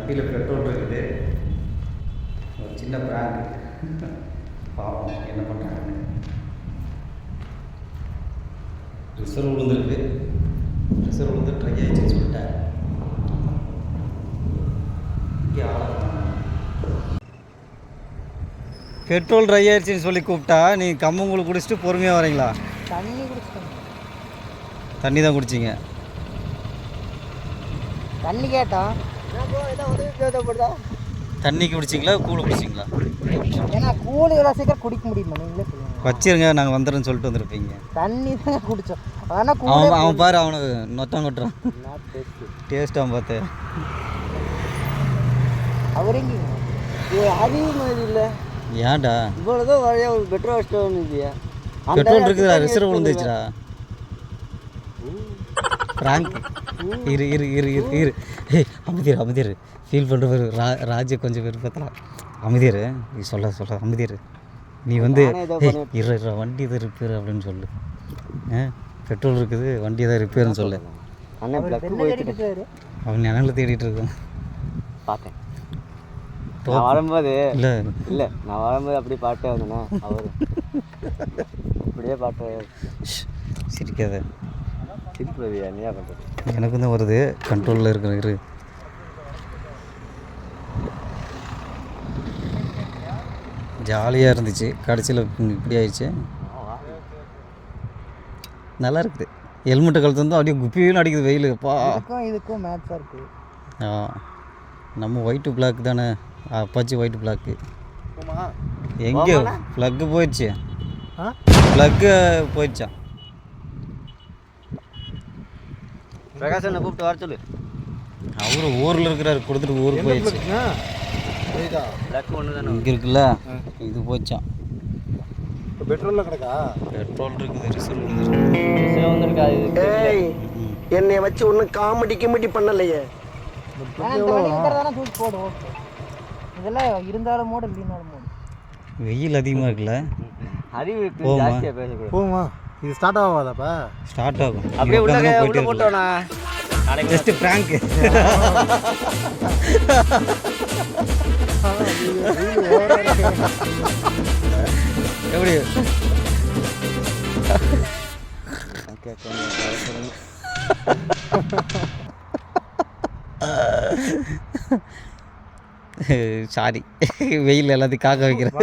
வண்டியில் பெட்ரோல் இருக்குது. ஒரு சின்ன பிராங்க் பாவம் என்ன பண்ணுறாங்கன்னு. ரிசர்வ் விழுந்துருக்கு. ரிசர்வ் விழுந்து ட்ரை ஆகிடுச்சுன்னு சொல்லிட்டேன். இங்கே பெட்ரோல் ட்ரை ஆயிடுச்சுன்னு சொல்லி கூப்பிட்டா நீ கம்மங்கூழ் குடிச்சிட்டு பொறுமையாக வரீங்களா? தண்ணி குடிச்சிட்டேன். தண்ணி தான் குடிச்சிங்க? தண்ணி கேட்டா தண்ணி குடிச்சிங்களா கூழ் குடிச்சிங்களா? ஏன்னா கூழ் எவ்வளோ சீக்கிரம் குடிக்க முடியுமா நீங்களே சொல்லுங்கள். வச்சிருங்க, நாங்கள் வந்துடுறேன்னு சொல்லிட்டு வந்துருப்பீங்க. தண்ணி தான் குடித்தோம். ஆனால் அவன் பாரு அவனுக்கு நொத்தம் கொட்டுறான். டேஸ்ட்டாக பார்த்து அவர் எங்கேங்க அதிகமாக இல்லை. ஏன்டா இவ்வளோதான் வழியா ஒரு பெட்ரோல் ஸ்டோன் இல்லையா? பெட்ரோல் இருக்குதா? ரிசர்வ் விழுந்துச்சுடா. ஃப்ராங்க் இரு இரு இரு இரு இரு அமைதியர் அமைதியர் ஃபீல் பண்ணுற ராஜ்ய கொஞ்சம் பேர் பார்த்தலாம். அமைதியர் நீ சொல்ல அமைதியர். நீ வந்து இரு வண்டி தான் ரிப்பேர் அப்படின்னு சொல்லு. பெட்ரோல் இருக்குது, வண்டி தான் ரிப்பேர்னு சொல்லு. அவன் நினைவில் தேடிட்டு இருக்கான். பார்த்தேன் நான் வரும்போது. இல்லை இல்லை நான் வரும்போது அப்படி பாட்டே வந்தேண்ணா. அவர் அப்படியே பாட்டு. சிரிக்காத. சிரிப்பதியா நீயா பண்ணுறது? எனக்கு தான் வருது, கண்ட்ரோலில் இருக்கிற இரு. ஜாலியாக இருந்துச்சு, கடைசியில் இப்படி ஆயிடுச்சு. நல்லா இருக்குது. ஹெல்மெட்டை கழுத்து வந்து அப்படியே குப்பியும் அடிக்குது வெயிலுப்பா. இதுக்கும் மேட்சாக இருக்குது. நம்ம ஒயிட்டு பிளாக் தானே, அப்பாச்சி ஒயிட் பிளாக்கு. எங்கே ப்ளக்கு போயிடுச்சு? ப்ளக்கு போயிடுச்சான். பிரகாஷ் என்ன கூப்பிட்டு வர சொல்லு. அவரு ஊரில் இருக்கிறாரு, கொடுத்துட்டு ஊருக்கு போயிடுச்சு. இங்கே இருக்குல்ல, இது போச்சான். பெட்ரோலில் கிடக்கா? பெட்ரோல் இருக்குது, ரிசர்வ் வந்துருக்காது. என்னை வச்சு ஒன்றும் காமெடி கிமெடி பண்ணலையே. போடும் இதெல்லாம் இருந்தாலும் மோடு இல்லைனாலும் மோடு. வெயில் அதிகமாக இருக்குல்ல, போமா. இது ஸ்டார்ட் ஆகாதாப்பா? ஸ்டார்ட் ஆகும். அப்படியே உள்ள போட்டோண்ணா. Just prank. எப்படி சாரி, வெயில் எல்லாத்தையும் காக்க வைக்கிறேன்.